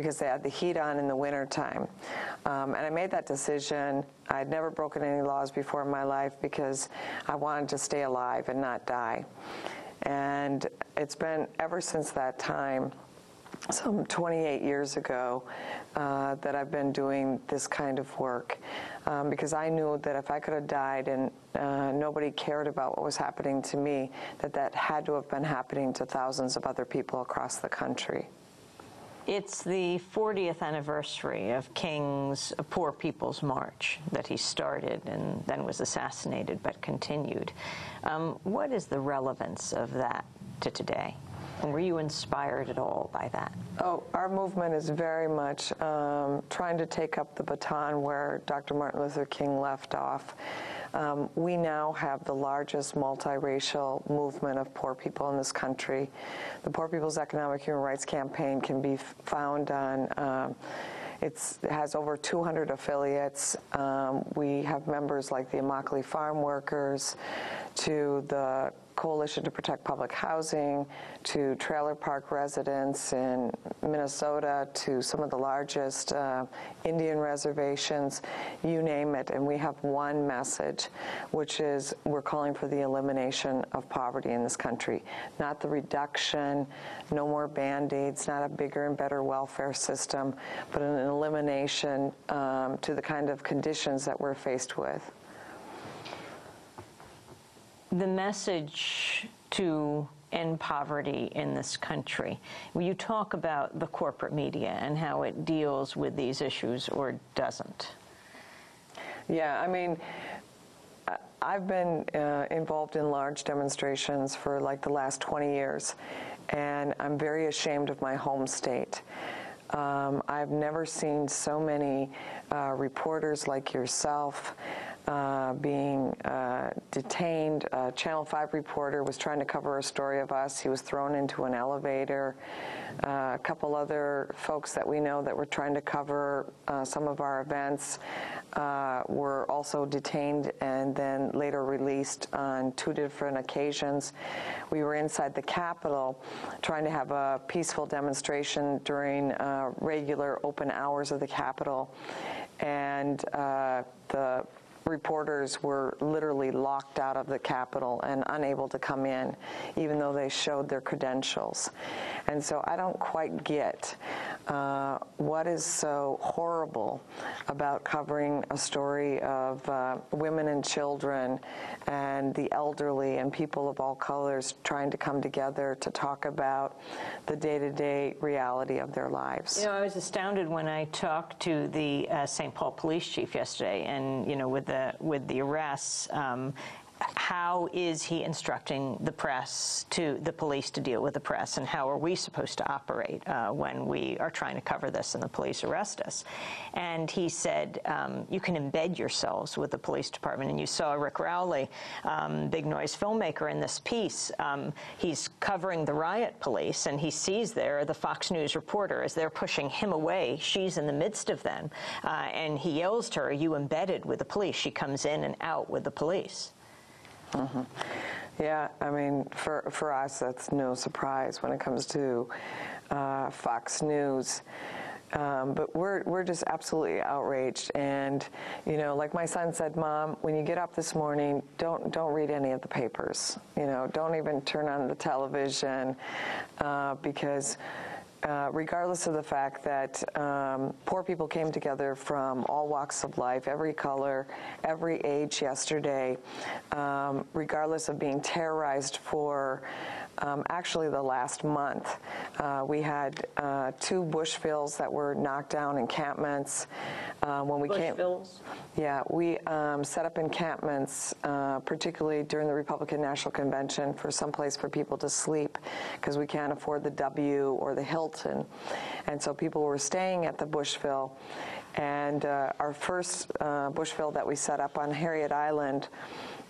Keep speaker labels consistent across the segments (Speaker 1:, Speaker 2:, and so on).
Speaker 1: because they had the heat on in the wintertime. And I made that decision. I'd never broken any laws before in my life because I wanted to stay alive and not die. And it's been ever since that time, some 28 years ago, that I've been doing this kind of work, because I knew that if I could have died and nobody cared about what was happening to me, that had to have been happening to thousands of other people across the country.
Speaker 2: It's the 40th anniversary of King's Poor People's March that he started and then was assassinated but continued. What is the relevance of that to today? And were you inspired at all by that? Oh,
Speaker 1: our movement is very much trying to take up the baton where Dr. Martin Luther King left off. We now have the largest multiracial movement of poor people in this country. The Poor People's Economic Human Rights Campaign can be found on, it has over 200 affiliates. We have members like the Immokalee Farm Workers, to the Coalition to Protect Public Housing, to trailer park residents in Minnesota, to some of the largest Indian reservations, you name it. And we have one message, which is we're calling for the elimination of poverty in this country. Not the reduction, no more Band-Aids, not a bigger and better welfare system, but an elimination to the kind of conditions that we're faced with.
Speaker 2: The message to end poverty in this country, will you talk about the corporate media and how it deals with these issues or doesn't?
Speaker 1: Yeah, I mean, I've been involved in large demonstrations for like the last 20 years, and I'm very ashamed of my home state. I've never seen so many reporters like yourself being detained. A Channel 5 reporter was trying to cover a story of us. He was thrown into an elevator. A couple other folks that we know that were trying to cover some of our events were also detained and then later released on 2 different occasions. We were inside the Capitol trying to have a peaceful demonstration during regular open hours of the Capitol, and the reporters were literally locked out of the Capitol and unable to come in, even though they showed their credentials. And so I don't quite get what is so horrible about covering a story of women and children and the elderly and people of all colors trying to come together to talk about the day-to-day reality of their lives.
Speaker 2: You know, I was astounded when I talked to the St. Paul police chief yesterday, and you know, with the arrests, how is he instructing the press, the police to deal with the press, and how are we supposed to operate when we are trying to cover this and the police arrest us? And he said, you can embed yourselves with the police department. And you saw Rick Rowley, big noise filmmaker, in this piece. He's covering the riot police, and he sees there the Fox News reporter as they're pushing him away. She's in the midst of them, and he yells to her, "Are you embedded with the police?" She comes in and out with the police.
Speaker 1: Mm-hmm. Yeah, I mean, for us, that's no surprise when it comes to Fox News. But we're just absolutely outraged. And, you know, like my son said, Mom, when you get up this morning, don't read any of the papers. You know, don't even turn on the television, because regardless of the fact that poor people came together from all walks of life, every color, every age yesterday, regardless of being terrorized for actually the last month. We had 2 Bushvilles that were knocked down encampments. When we
Speaker 2: Bushvilles?
Speaker 1: Yeah, we set up encampments, particularly during the Republican National Convention, for some place for people to sleep, because we can't afford the W or the Hilton. And so people were staying at the Bushville. And our first Bushville that we set up on Harriet Island,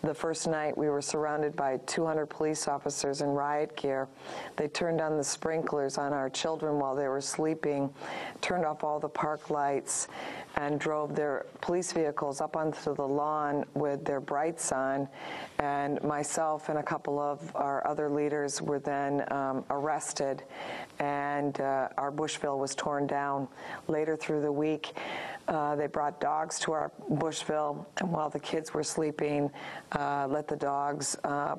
Speaker 1: The first night, we were surrounded by 200 police officers in riot gear. They turned on the sprinklers on our children while they were sleeping, turned off all the park lights, and drove their police vehicles up onto the lawn with their brights on. And myself and a couple of our other leaders were then arrested, and our Bushville was torn down. Later through the week, they brought dogs to our Bushville, and while the kids were sleeping, let the dogs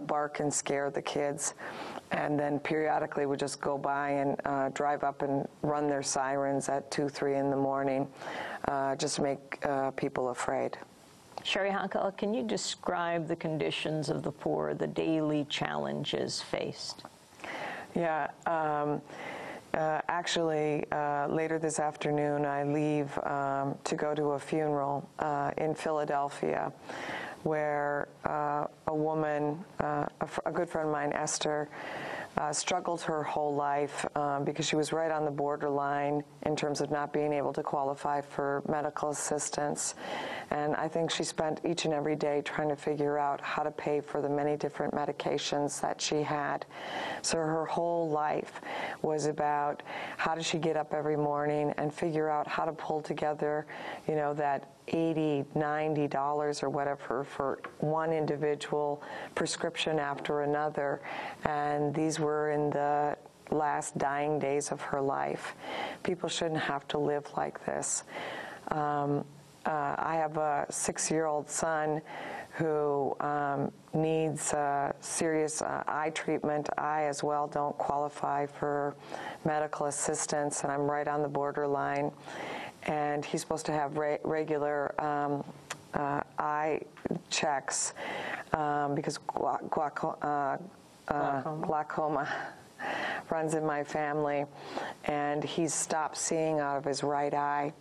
Speaker 1: bark and scare the kids. And then periodically would just go by and drive up and run their sirens at 2, 3 in the morning, just to make people afraid.
Speaker 2: Sherry Hankala, can you describe the conditions of the poor, the daily challenges faced?
Speaker 1: Yeah. Actually, later this afternoon, I leave to go to a funeral in Philadelphia, where a woman, a good friend of mine, Esther, struggled her whole life because she was right on the borderline in terms of not being able to qualify for medical assistance. And I think she spent each and every day trying to figure out how to pay for the many different medications that she had. So her whole life was about how does she get up every morning and figure out how to pull together, you know, that $80, $90 or whatever for one individual prescription after another. And these were in the last dying days of her life. People shouldn't have to live like this. I have a 6-year-old son who needs serious eye treatment. I as well don't qualify for medical assistance, and I'm right on the borderline. And he's supposed to have regular eye checks because glaucoma runs in my family, and he's stopped seeing out of his right eye.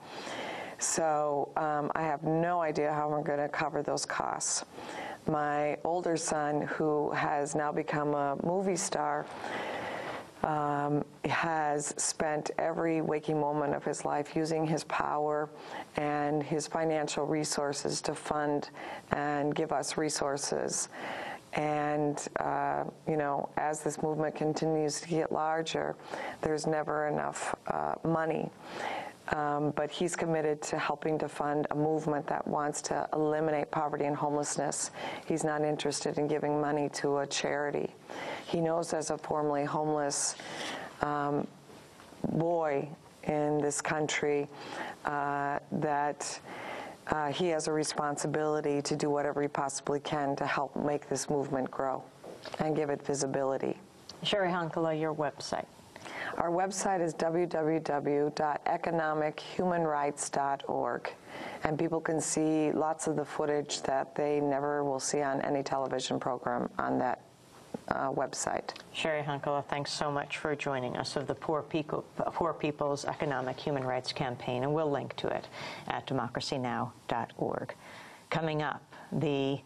Speaker 1: So I have no idea how we're going to cover those costs. My older son, who has now become a movie star, has spent every waking moment of his life using his power and his financial resources to fund and give us resources. And, you know, as this movement continues to get larger, there's never enough money. But he's committed to helping to fund a movement that wants to eliminate poverty and homelessness. He's not interested in giving money to a charity. He knows, as a formerly homeless boy in this country, that he has a responsibility to do whatever he possibly can to help make this movement grow and give it visibility.
Speaker 2: Sherry Hankala, your website.
Speaker 1: Our website is www.economichumanrights.org, and people can see lots of the footage that they never will see on any television program on that website.
Speaker 2: Sherry Hankala, thanks so much for joining us of the Poor People's Economic Human Rights Campaign, and we'll link to it at democracynow.org. Coming up, the